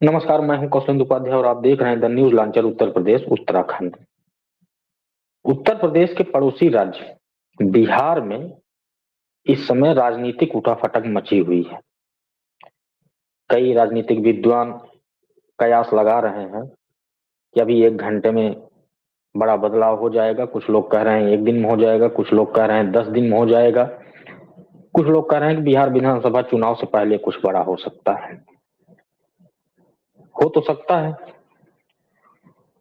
नमस्कार, मैं हूं कौशलेंद्र उपाध्याय और आप देख रहे हैं the news launcher Uttar Pradesh Uttarakhand. Uttar Pradesh के पड़ोसी राज्य बिहार में इस समय राजनीतिक उठाफटक मची हुई है। कई राजनीतिक विद्वान कयास लगा रहे हैं कि अभी 1 घंटे में बड़ा बदलाव हो जाएगा। कुछ लोग कह रहे हैं 1 दिन में हो जाएगा, कुछ लोग कह रहे हैं 10 दिन में हो जाएगा, कुछ लोग कह रहे हैं कि बिहार विधानसभा चुनाव से पहले कुछ बड़ा हो सकता है। हो तो सकता है,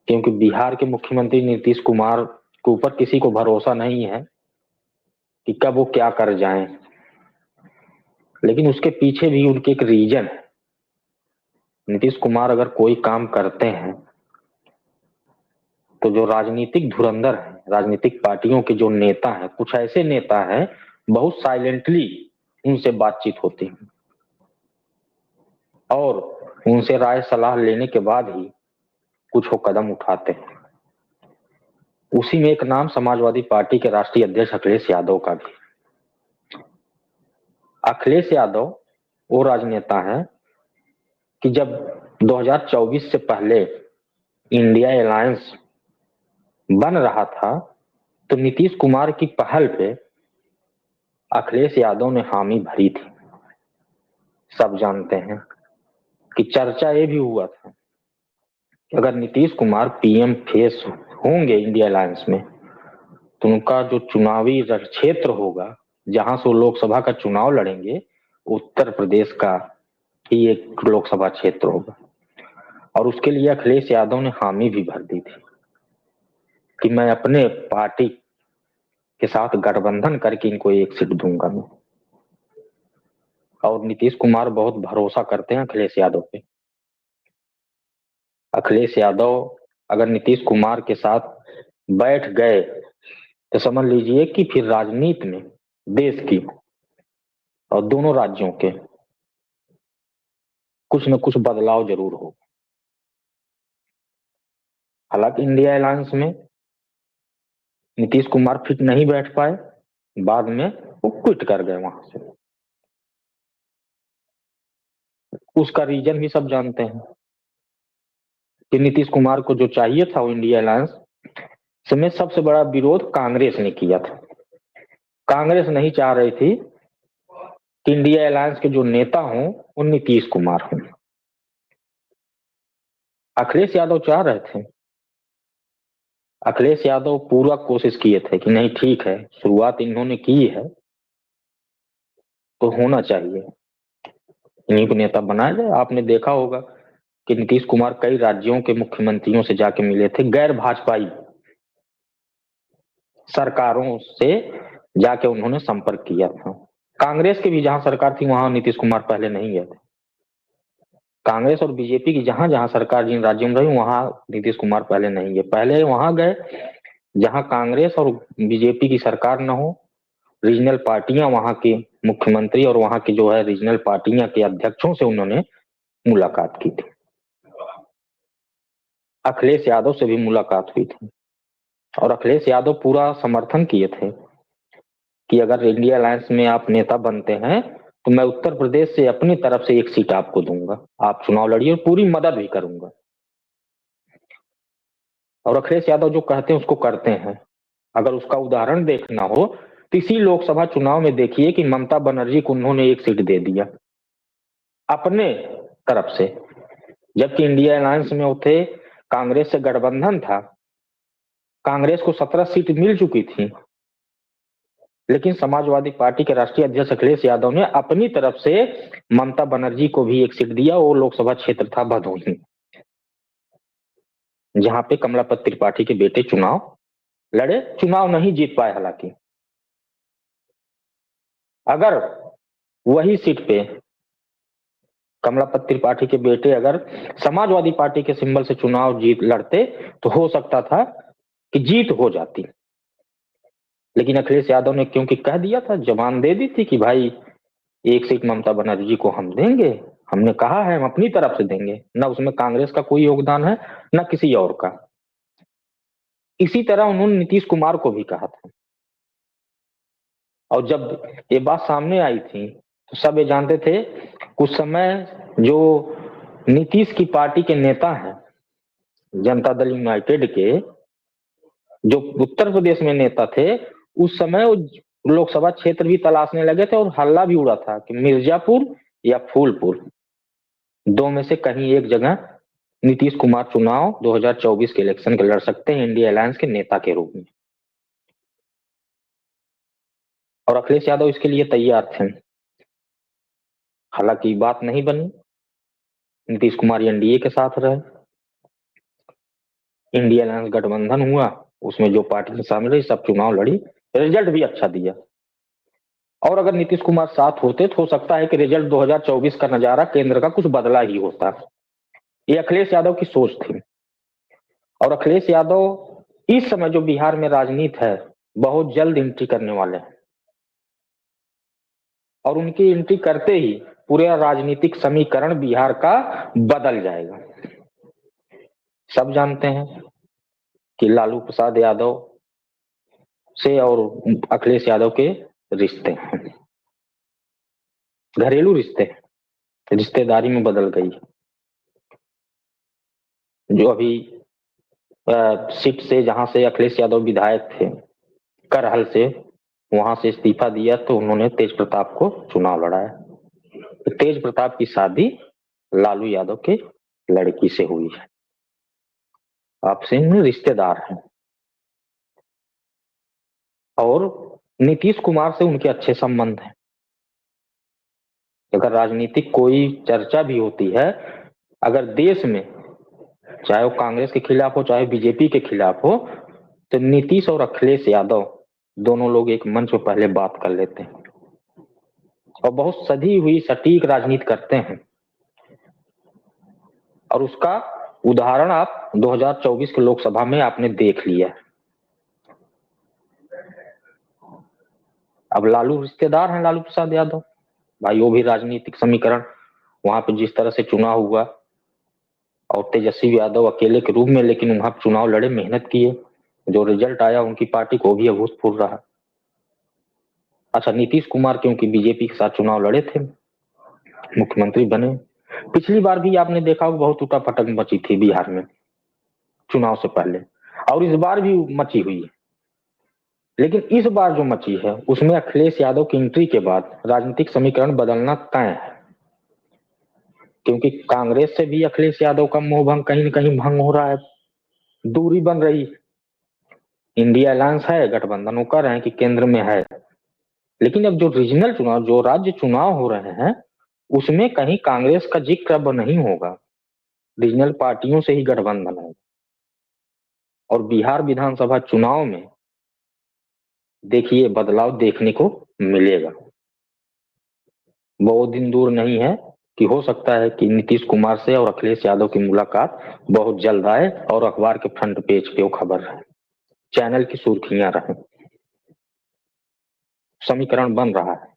क्योंकि बिहार के मुख्यमंत्री नीतीश कुमार के ऊपर किसी को भरोसा नहीं है कि कब वो क्या कर जाएं। लेकिन उसके पीछे भी उनके एक रीजन है। नीतीश कुमार अगर कोई काम करते हैं तो जो राजनीतिक धुरंधर है, राजनीतिक पार्टियों के जो नेता हैं, कुछ ऐसे नेता हैं बहुत साइलेंटली उनसे बातचीत होती है और उनसे राय सलाह लेने के बाद ही कुछ वो कदम उठाते हैं। उसी में एक नाम समाजवादी पार्टी के राष्ट्रीय अध्यक्ष अखिलेश यादव का भी। अखिलेश यादव वो राजनेता है कि जब 2024 से पहले इंडिया अलायंस बन रहा था तो नीतीश कुमार की पहल पे अखिलेश यादव ने हामी भरी थी। सब जानते हैं कि चर्चा ये भी हुआ था कि अगर नीतीश कुमार पीएम फेस होंगे इंडिया अलायंस में तो उनका जो चुनावी क्षेत्र होगा, जहां से वो लोकसभा का चुनाव लड़ेंगे, उत्तर प्रदेश का ही एक लोकसभा क्षेत्र होगा। और उसके लिए अखिलेश यादव ने हामी भी भर दी थी कि मैं अपने पार्टी के साथ गठबंधन करके इनको 1 सीट दूंगा मैं। और नीतीश कुमार बहुत भरोसा करते हैं अखिलेश यादव पे। अखिलेश यादव अगर नीतीश कुमार के साथ बैठ गए तो समझ लीजिए कि फिर राजनीति में देश की और दोनों राज्यों के कुछ न कुछ बदलाव जरूर हो। हालांकि इंडिया अलायंस में नीतीश कुमार फिट नहीं बैठ पाए, बाद में वो क्विट कर गए वहां से। उसका रीजन भी सब जानते हैं कि नीतीश कुमार को जो चाहिए था वो इंडिया अलायंस में सबसे बड़ा विरोध कांग्रेस ने किया था। कांग्रेस नहीं चाह रही थी कि इंडिया अलायंस के जो नेता हों वो नीतीश कुमार हों। अखिलेश यादव चाह रहे थे। अखिलेश यादव पूरा कोशिश किए थे कि नहीं ठीक है, शुरुआत इन्होंने की है तो होना चाहिए, इन्हीं को नेता बनाया जाए। आपने देखा होगा कि नीतीश कुमार कई राज्यों के मुख्यमंत्रियों से जाके मिले थे, गैर भाजपाई सरकारों से जाके उन्होंने संपर्क किया था। कांग्रेस की भी जहां सरकार थी वहां नीतीश कुमार पहले नहीं गए थे। कांग्रेस और बीजेपी की जहां जहां सरकार जिन राज्यों में रही वहां नीतीश कुमार पहले नहीं गए। पहले वहां गए जहां कांग्रेस और बीजेपी की सरकार न हो, रीजनल पार्टियां वहां के मुख्यमंत्री और वहां की जो है रीजनल पार्टियां के अध्यक्षों से उन्होंने मुलाकात की थी। अखिलेश यादव से भी मुलाकात हुई थी और अखिलेश यादव पूरा समर्थन किए थे कि अगर इंडिया अलायंस में आप नेता बनते हैं तो मैं उत्तर प्रदेश से अपनी तरफ से 1 सीट आपको दूंगा, आप चुनाव लड़िए और पूरी मदद भी करूंगा। और अखिलेश यादव जो कहते हैं उसको करते हैं। अगर उसका उदाहरण देखना हो तो इसी लोकसभा चुनाव में देखिए कि ममता बनर्जी को उन्होंने 1 सीट दे दिया अपने तरफ से, जबकि इंडिया अलायंस में वो थे, कांग्रेस से गठबंधन था, कांग्रेस को 17 सीट मिल चुकी थी, लेकिन समाजवादी पार्टी के राष्ट्रीय अध्यक्ष अखिलेश यादव ने अपनी तरफ से ममता बनर्जी को भी 1 सीट दिया। वो लोकसभा क्षेत्र था भदोही, जहां पे कमलापत त्रिपाठी के बेटे चुनाव लड़े, चुनाव नहीं जीत पाए। हालांकि अगर वही सीट पे कमलापत त्रिपाठी के बेटे अगर समाजवादी पार्टी के सिंबल से चुनाव जीत लड़ते तो हो सकता था कि जीत हो जाती। लेकिन अखिलेश यादव ने क्योंकि कह दिया था, जबान दे दी थी कि भाई 1 सीट ममता बनर्जी को हम देंगे, हमने कहा है हम अपनी तरफ से देंगे, न उसमें कांग्रेस का कोई योगदान है न किसी और का। इसी तरह उन्होंने नीतीश कुमार को भी कहा था। और जब ये बात सामने आई थी तो सब ये जानते थे कुछ समय जो नीतीश की पार्टी के नेता हैं, जनता दल यूनाइटेड के जो उत्तर प्रदेश में नेता थे, उस समय वो लोकसभा क्षेत्र भी तलाशने लगे थे और हल्ला भी उड़ा था कि मिर्जापुर या फूलपुर, दो में से कहीं एक जगह नीतीश कुमार चुनाव 2024 के इलेक्शन के लड़ सकते हैं इंडिया अलायंस के नेता के रूप में। और अखिलेश यादव इसके लिए तैयार थे। हालांकि बात नहीं बनी, नीतीश कुमार एनडीए के साथ रहे, इंडिया अलायंस गठबंधन हुआ, उसमें जो पार्टी शामिल रही सब चुनाव लड़ी, रिजल्ट भी अच्छा दिया। और अगर नीतीश कुमार साथ होते तो हो सकता है कि रिजल्ट 2024 का नजारा केंद्र का कुछ बदला ही होता। ये अखिलेश यादव की सोच थी। और अखिलेश यादव इस समय जो बिहार में राजनीति है, बहुत जल्द एंट्री करने वाले हैं और उनकी एंट्री करते ही पूरा राजनीतिक समीकरण बिहार का बदल जाएगा। सब जानते हैं कि लालू प्रसाद यादव से और अखिलेश यादव के रिश्ते हैं, घरेलू रिश्ते, रिश्तेदारी में बदल गई। जो अभी सीट से जहां से अखिलेश यादव विधायक थे, करहल से, वहां से इस्तीफा दिया तो उन्होंने तेज प्रताप को चुनाव लड़ाया। तो तेज प्रताप की शादी लालू यादव के लड़की से हुई है, आपसे में रिश्तेदार हैं। और नीतीश कुमार से उनके अच्छे संबंध हैं। अगर राजनीतिक कोई चर्चा भी होती है, अगर देश में, चाहे वो कांग्रेस के खिलाफ हो चाहे बीजेपी के खिलाफ हो, तो नीतीश और अखिलेश यादव दोनों लोग एक मंच पर पहले बात कर लेते हैं और बहुत सधी हुई सटीक राजनीति करते हैं। और उसका उदाहरण आप 2024 के लोकसभा में आपने देख लिया। अब लालू रिश्तेदार हैं, लालू प्रसाद यादव भाई, वो भी राजनीतिक समीकरण वहां पे जिस तरह से चुनाव हुआ और तेजस्वी यादव अकेले के रूप में, लेकिन वहां चुनाव लड़े, मेहनत किए, जो रिजल्ट आया उनकी पार्टी को भी अभूतपूर्व रहा। अच्छा, नीतीश कुमार क्योंकि बीजेपी के साथ चुनाव लड़े थे, मुख्यमंत्री बने। पिछली बार भी आपने देखा बहुत उठापटक मची थी बिहार में चुनाव से पहले, और इस बार भी मची हुई है। लेकिन इस बार जो मची है उसमें अखिलेश यादव की एंट्री के बाद राजनीतिक समीकरण बदलना तय है, क्योंकि कांग्रेस से भी अखिलेश यादव का मोह भंग कहीं न कहीं भंग हो रहा है, दूरी बन रही। इंडिया अलायंस है, गठबंधन वो कर रहे हैं कि केंद्र में है, लेकिन अब जो रीजनल चुनाव, जो राज्य चुनाव हो रहे हैं, उसमें कहीं कांग्रेस का जिक्र अब नहीं होगा, रीजनल पार्टियों से ही गठबंधन है। और बिहार विधानसभा चुनाव में देखिए बदलाव देखने को मिलेगा। बहुत दिन दूर नहीं है कि हो सकता है कि नीतीश कुमार से और अखिलेश यादव की मुलाकात बहुत जल्द आए और अखबार के फ्रंट पेज पे वो खबर रहे, चैनल की सुर्खियां रहे। समीकरण बन रहा है।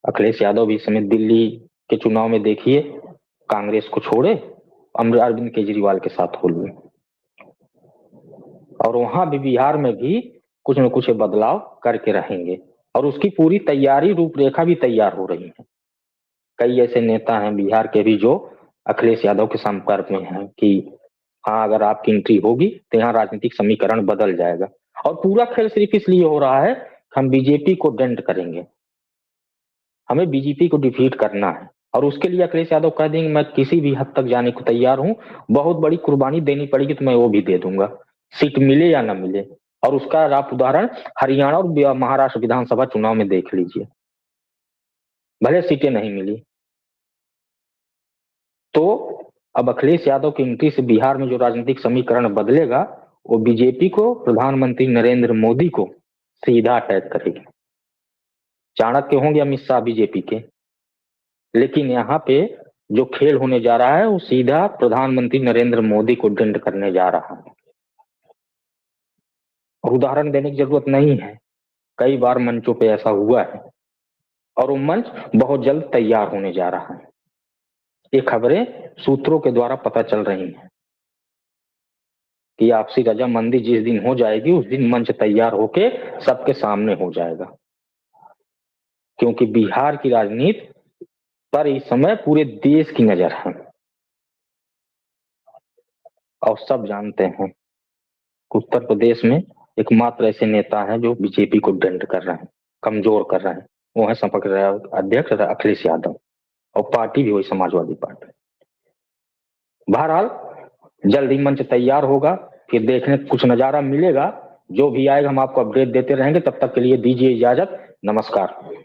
अखिलेश यादव भी इस समय दिल्ली के चुनाव में देखिए कांग्रेस को छोड़े अरविंद केजरीवाल के साथ हो लिए, और वहां भी बिहार में भी कुछ न कुछ बदलाव करके रहेंगे। और उसकी पूरी तैयारी, रूपरेखा भी तैयार हो रही है। कई ऐसे नेता हैं बिहार के भी जो अखिलेश यादव के संपर्क में हैं कि हाँ, अगर आपकी एंट्री होगी तो यहाँ राजनीतिक समीकरण बदल जाएगा। और पूरा खेल सिर्फ इसलिए हो रहा है हम बीजेपी को डेंट करेंगे, हमें बीजेपी को डिफीट करना है। और उसके लिए अखिलेश यादव कह देंगे मैं किसी भी हद तक जाने को तैयार हूं, बहुत बड़ी कुर्बानी देनी पड़ेगी तो मैं वो भी दे दूंगा, सीट मिले या ना मिले। और उसका आप उदाहरण हरियाणा और महाराष्ट्र विधानसभा चुनाव में देख लीजिए, भले सीटें नहीं मिली तो अब अखिलेश यादव की एंट्री से बिहार में जो राजनीतिक समीकरण बदलेगा, वो बीजेपी को, प्रधानमंत्री नरेंद्र मोदी को सीधा अटैक करेगी। चाणक्य होंगे अमित शाह बीजेपी के, लेकिन यहाँ पे जो खेल होने जा रहा है वो सीधा प्रधानमंत्री नरेंद्र मोदी को दंड करने जा रहा है। और उदाहरण देने की जरूरत नहीं है, कई बार मंचों पे ऐसा हुआ है और वो मंच बहुत जल्द तैयार होने जा रहा है। ये खबरें सूत्रों के द्वारा पता चल रही हैं कि आपसी रजामंदी जिस दिन हो जाएगी उस दिन मंच तैयार होके सबके सामने हो जाएगा, क्योंकि बिहार की राजनीति पर इस समय पूरे देश की नजर है और सब जानते हैं उत्तर प्रदेश में एकमात्र ऐसे नेता हैं जो बीजेपी को दंड कर रहे हैं, कमजोर कर रहे हैं। वो है संपर्क अध्यक्ष अखिलेश यादव और पार्टी भी वही समाजवादी पार्टी। बहरहाल जल्द ही मंच तैयार होगा, फिर देखने कुछ नजारा मिलेगा। जो भी आएगा हम आपको अपडेट देते रहेंगे। तब तक के लिए दीजिए इजाजत। नमस्कार।